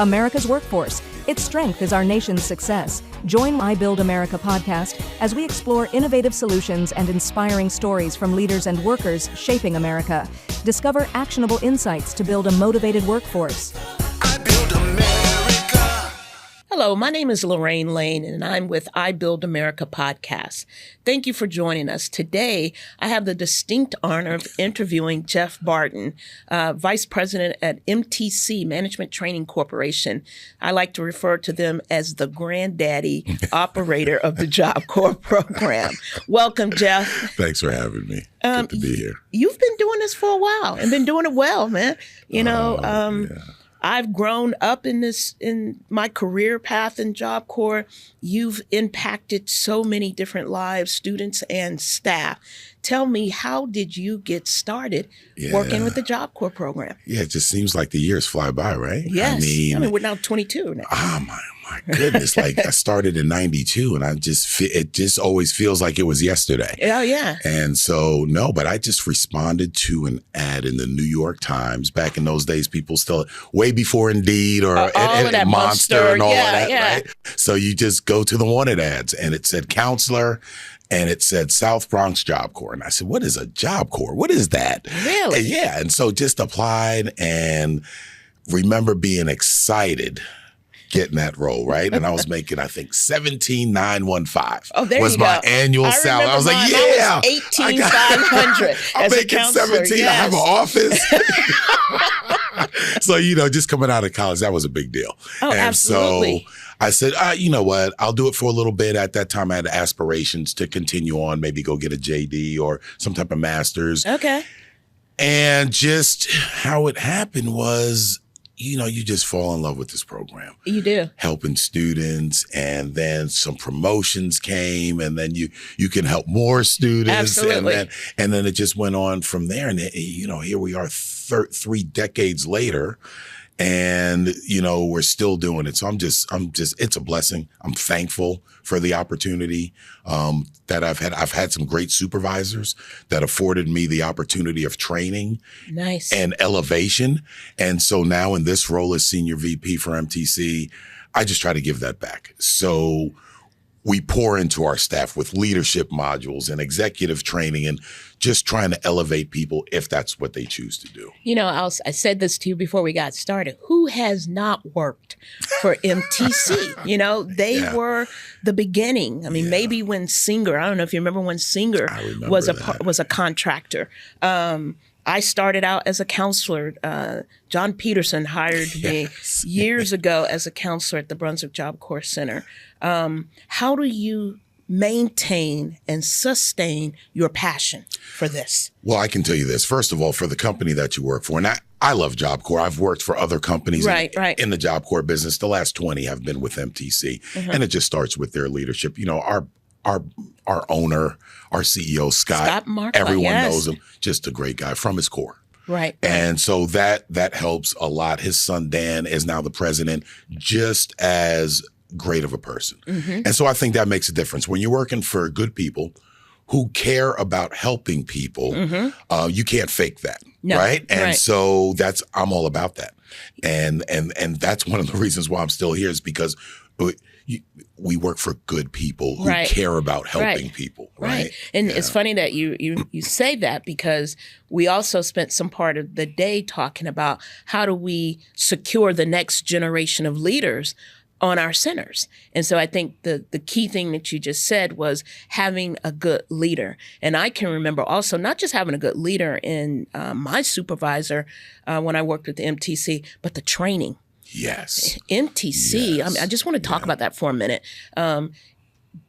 America's workforce. Its strength is our nation's success. Join I Build America podcast as we explore innovative solutions and inspiring stories from leaders and workers shaping America. Discover actionable insights to build a motivated workforce. I Build America. Hello, my name is Lorraine Lane, and I'm with I Build America podcast. Thank you for joining us. Today, I have the distinct honor of interviewing Jeff Barton, Vice President at MTC, Management Training Corporation. I like to refer to them as the granddaddy operator of the Job Corps program. Welcome, Jeff. Thanks for having me. Good to be here. You've been doing this for a while and been doing it well, man. Yeah. I've grown up in my career path in Job Corps. You've impacted so many different lives, students and staff. Tell me, how did you get started working with the Job Corps program? Yeah, it just seems like the years fly by, right? Yes. I mean, we're now 22 now. Oh, my goodness. Like, I started in 92, and it just always feels like it was yesterday. Oh, yeah. And so, but I just responded to an ad in the New York Times. Back in those days, people still, way before Indeed or all of that Monster and all of that, yeah. right? So you just go to the wanted ads, and it said counselor, and it said South Bronx Job Corps. And I said, what is a Job Corps? What is that? Really? And yeah. And so just applied and remember being excited getting that role, right? And I was making, I think, $17,915. Oh, there was you my go. annual salary. I was like, yeah. I was $18,500 I'm as a making counselor. 17. I have an office. So, just coming out of college, that was a big deal. Oh, and absolutely. So I said, you know what? I'll do it for a little bit. At that time, I had aspirations to continue on, maybe go get a JD or some type of master's. Okay. And just how it happened was, you just fall in love with this program. You do. Helping students, and then some promotions came, and then you can help more students. Absolutely. And then it just went on from there. And here we are 3 decades later, and we're still doing it. So I'm just it's a blessing. I'm thankful for the opportunity that I've had. I've had some great supervisors that afforded me the opportunity of training, nice, and elevation. And so now in this role as Senior VP for MTC, I just try to give that back. So we pour into our staff with leadership modules and executive training and just trying to elevate people if that's what they choose to do. I said this to you before we got started. Who has not worked for MTC? They were the beginning. I mean, maybe when Singer, I don't know if you remember when Singer was a contractor. I started out as a counselor. John Peterson hired me years ago as a counselor at the Brunswick Job Corps Center. How do you maintain and sustain your passion for this? Well, I can tell you this. First of all, for the company that you work for, and I love Job Corps. I've worked for other companies in the Job Corps business. The last 20 have been with MTC, and it just starts with their leadership. Our owner, our CEO, Scott Markle, everyone knows him, just a great guy from his core. Right. And so that helps a lot. His son, Dan, is now the president, just as great of a person. And so I think that makes a difference. When you're working for good people who care about helping people, you can't fake that, right? And so I'm all about that. And that's one of the reasons why I'm still here, is because we work for good people who care about helping people. Right. And it's funny that you say that, because we also spent some part of the day talking about how do we secure the next generation of leaders on our centers. And so I think the key thing that you just said was having a good leader. And I can remember also not just having a good leader in my supervisor when I worked with the MTC, but the training. Yes. MTC, yes. I just want to talk about that for a minute.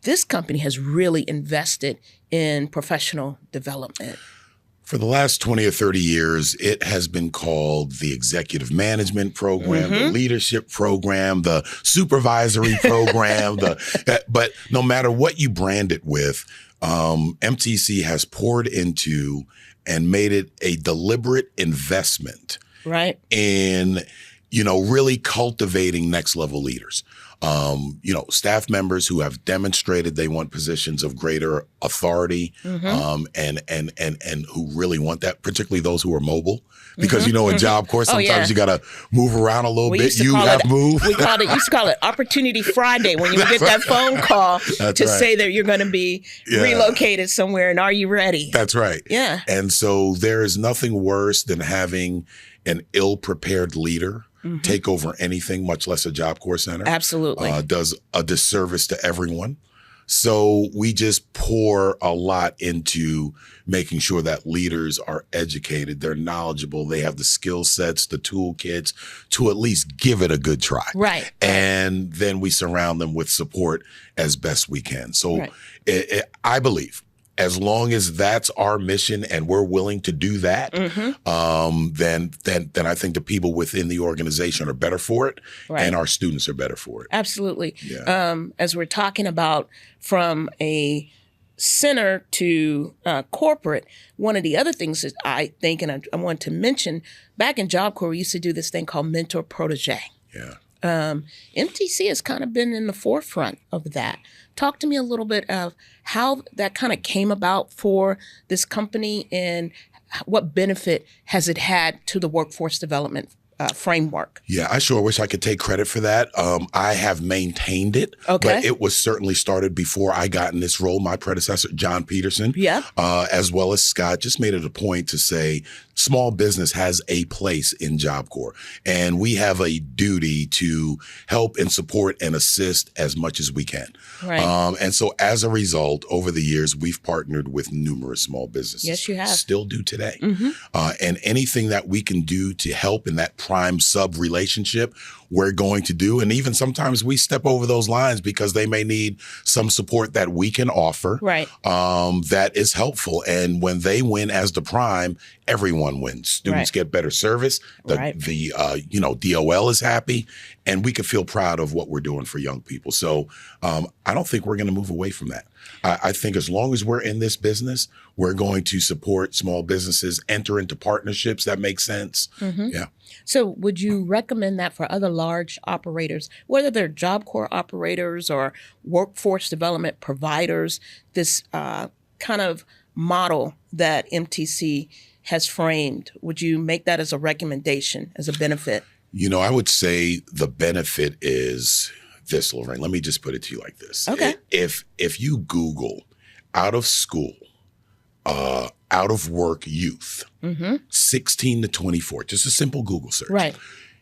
This company has really invested in professional development. For the last 20 or 30 years, it has been called the Executive Management Program, the Leadership Program, the Supervisory Program. But no matter what you brand it with, MTC has poured into and made it a deliberate investment in really cultivating next level leaders. Staff members who have demonstrated they want positions of greater authority, and who really want that, particularly those who are mobile. Because, in Job Corps, sometimes you got to move around a little bit. You have to move. We used to call it Opportunity Friday when you get that phone call to say that you're going to be relocated somewhere and are you ready? That's right. Yeah. And so there is nothing worse than having an ill-prepared leader take over anything, much less a Job Corps center. Absolutely. Does a disservice to everyone. So we just pour a lot into making sure that leaders are educated, they're knowledgeable, they have the skill sets, the toolkits to at least give it a good try. Right. And then we surround them with support as best we can. So I believe as long as that's our mission and we're willing to do that, then I think the people within the organization are better for it, and our students are better for it. Absolutely. Yeah. As we're talking about from a center to corporate, one of the other things that I think, and I want to mention, back in Job Corps, we used to do this thing called mentor protege. Yeah. MTC has kind of been in the forefront of that. Talk to me a little bit of how that kind of came about for this company and what benefit has it had to the workforce development framework. Yeah, I sure wish I could take credit for that. I have maintained it, but it was certainly started before I got in this role. My predecessor, John Peterson, as well as Scott, just made it a point to say small business has a place in Job Corps, and we have a duty to help and support and assist as much as we can. Right. And so as a result, over the years, we've partnered with numerous small businesses. Yes, you have. Still do today. And anything that we can do to help in that prime sub relationship, we're going to do. And even sometimes we step over those lines because they may need some support that we can offer that is helpful. And when they win as the prime, everyone wins. Students get better service. The DOL is happy, and we can feel proud of what we're doing for young people. So I don't think we're going to move away from that. I think as long as we're in this business, we're going to support small businesses, enter into partnerships that make sense. Yeah. So would you recommend that for other large operators, whether they're Job Corps operators or workforce development providers, this kind of model that MTC has framed? Would you make that as a recommendation, as a benefit? I would say the benefit is this, Lorraine. Let me just put it to you like this. Okay. If you Google out of school, out of work youth, 16 to 24, just a simple Google search. Right.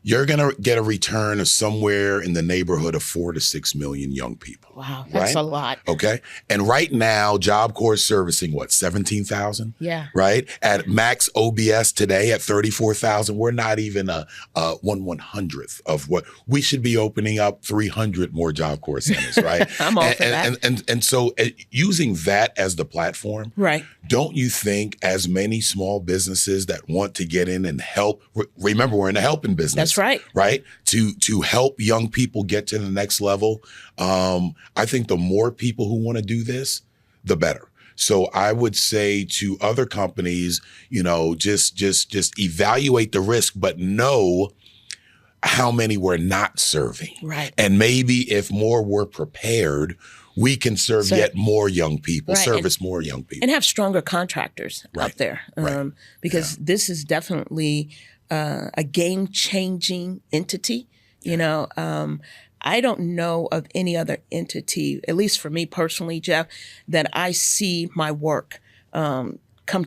You're going to get a return of somewhere in the neighborhood of 4 to 6 million young people. Wow, that's a lot. Okay. And right now, Job Corps is servicing 17,000? Yeah. Right? At max OBS today at 34,000, we're not even a 1/100th of what we should be opening up 300 more Job Corps centers, right? I'm all for that. And so using that as the platform, right? Don't you think as many small businesses that want to get in and help, remember we're in the helping business. That's right. Right? To help young people get to the next level. I think the more people who want to do this, the better. So I would say to other companies, just evaluate the risk, but know how many we're not serving. Right. And maybe if more were prepared, we can serve yet more young people, service more young people. And have stronger contractors out there. Because this is definitely a game-changing entity. I don't know of any other entity, at least for me personally, Jeff, that I see my work come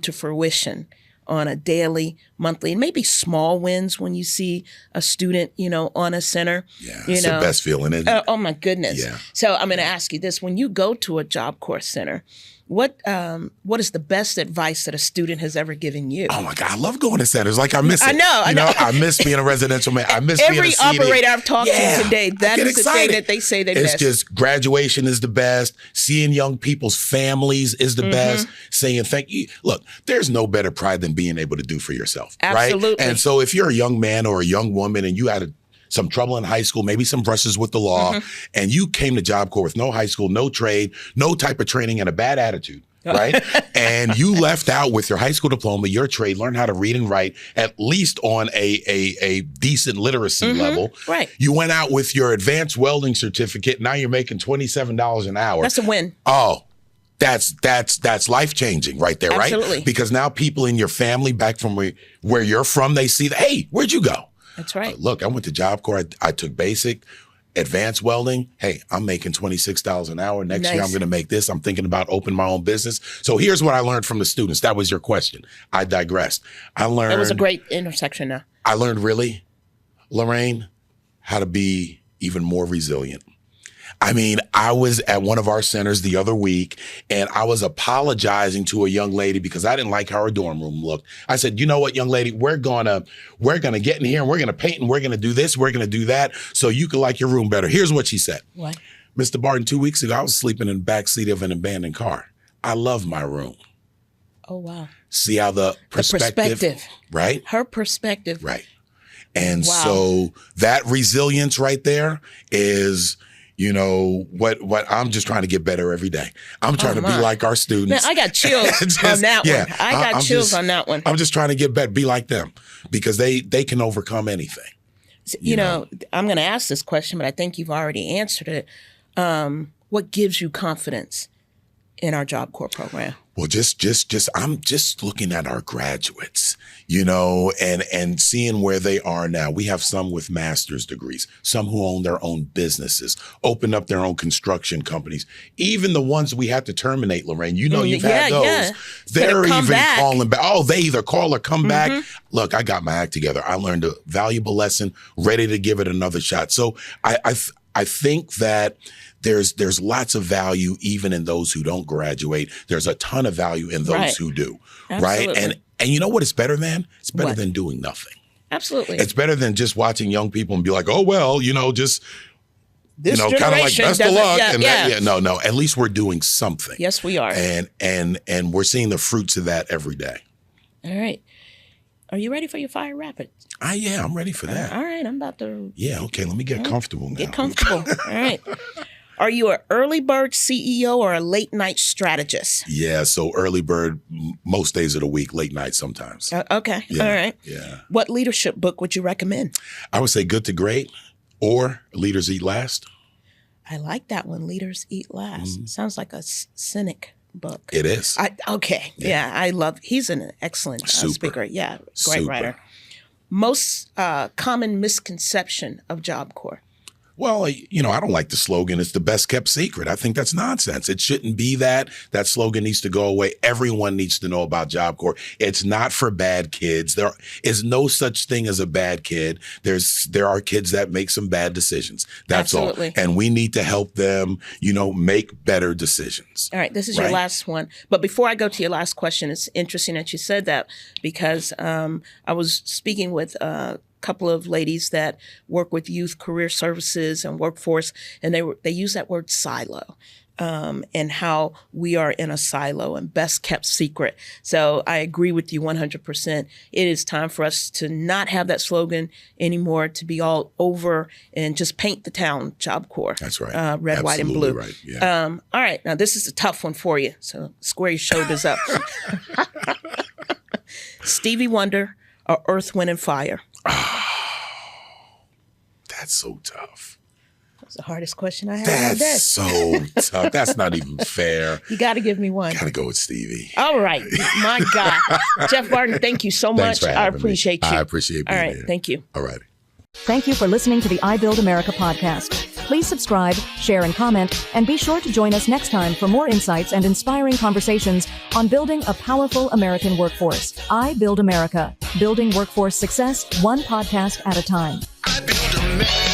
to fruition on a daily, monthly, and maybe small wins when you see a student, on a center. Yeah, it's the best feeling, isn't it? Oh my goodness. Yeah. So I'm going to ask you this. When you go to a Job Corps center, what is the best advice that a student has ever given you? Oh my God, I love going to centers. I miss it. I know. I miss being a residential man. I miss every being a CDA. operator I've talked to today. That is the thing that they say they best. It's just graduation is the best. Seeing young people's families is the best. Saying thank you. Look, there's no better pride than being able to do for yourself. Absolutely. Right? And so if you're a young man or a young woman and you had some trouble in high school, maybe some brushes with the law, and you came to Job Corps with no high school, no trade, no type of training, and a bad attitude. right? And you left out with your high school diploma, your trade, learn how to read and write, at least on a decent literacy level. Right. You went out with your advanced welding certificate. Now you're making $27 an hour. That's a win. Oh, that's life-changing right there, right? Absolutely. Because now people in your family back from where you're from, they see that, hey, where'd you go? That's right. Look, I went to Job Corps. I took basic, advanced welding. Hey, I'm making $26 an hour. Next year, I'm going to make this. I'm thinking about opening my own business. So here's what I learned from the students. That was your question. I digressed. It was a great intersection now. I learned really, Lorraine, how to be even more resilient. I mean, I was at one of our centers the other week, and I was apologizing to a young lady because I didn't like how her dorm room looked. I said, you know what, young lady, we're gonna get in here and we're gonna paint and we're gonna do this, we're gonna do that, so you can like your room better. Here's what she said. What? Mr. Barton, 2 weeks ago, I was sleeping in the backseat of an abandoned car. I love my room. Oh, wow. See how the perspective. Right? Her perspective. Right. And so that resilience right there is, you know, what I'm just trying to get better every day. I'm trying to be like our students. Man, I got chills on that one. I got chills on that one. I'm just trying to get better, be like them, because they can overcome anything. You know, I'm going to ask this question, but I think you've already answered it. What gives you confidence in our Job Corps program? Well, I'm just looking at our graduates, you know, and seeing where they are now. We have some with master's degrees, some who own their own businesses, open up their own construction companies. Even the ones we had to terminate, Lorraine, you know, you've had those. Yeah. They're even calling back. Oh, they either call or come back. Look, I got my act together. I learned a valuable lesson, ready to give it another shot. So I think that there's lots of value even in those who don't graduate. There's a ton of value in those who do, Absolutely. right? And you know what it's better than? It's better than doing nothing. Absolutely. It's better than just watching young people and be like, oh, well, you know, just, this you know, kind of like best of luck. No, at least we're doing something. Yes, we are. And we're seeing the fruits of that every day. All right. Are you ready for your fire rapid? Yeah, I'm ready for that. All right, I'm about to. Yeah, okay, let me get comfortable now. Get comfortable. All right. Are you an early bird CEO or a late night strategist? Yeah, so early bird most days of the week, late night sometimes. Okay, yeah, all right. Yeah. What leadership book would you recommend? I would say Good to Great or Leaders Eat Last. I like that one, Leaders Eat Last. Sounds like a cynic book. It is. Yeah, I love, he's an excellent speaker. Yeah, great writer. Most common misconception of Job Corps? Well, you know, I don't like the slogan, it's the best kept secret. I think that's nonsense. It shouldn't be that. That slogan needs to go away. Everyone needs to know about Job Corps. It's not for bad kids. There is no such thing as a bad kid. There are kids that make some bad decisions. That's Absolutely. all. And we need to help them, you know, make better decisions. All right. This is your last one. But before I go to your last question, it's interesting that you said that because I was speaking with couple of ladies that work with youth career services and workforce, and they use that word silo, and how we are in a silo and best kept secret. So I agree with you 100%. It is time for us to not have that slogan anymore, to be all over and just paint the town Job Corps. That's right. Red, Absolutely white, and blue. Right. Yeah. All right. Now this is a tough one for you. So square your shoulders up. Stevie Wonder or Earth, Wind, and Fire? That's so tough. That's the hardest question I had all day. That's so tough. That's not even fair. You got to give me one. Got to go with Stevie. All right. My God. Jeff Barton, thank you so Thanks much. for I having appreciate me. you. I appreciate being here. All right. here. Thank you. All right. Thank you for listening to the I Build America podcast. Please subscribe, share, and comment, and be sure to join us next time for more insights and inspiring conversations on building a powerful American workforce. I Build America, building workforce success one podcast at a time. I build America.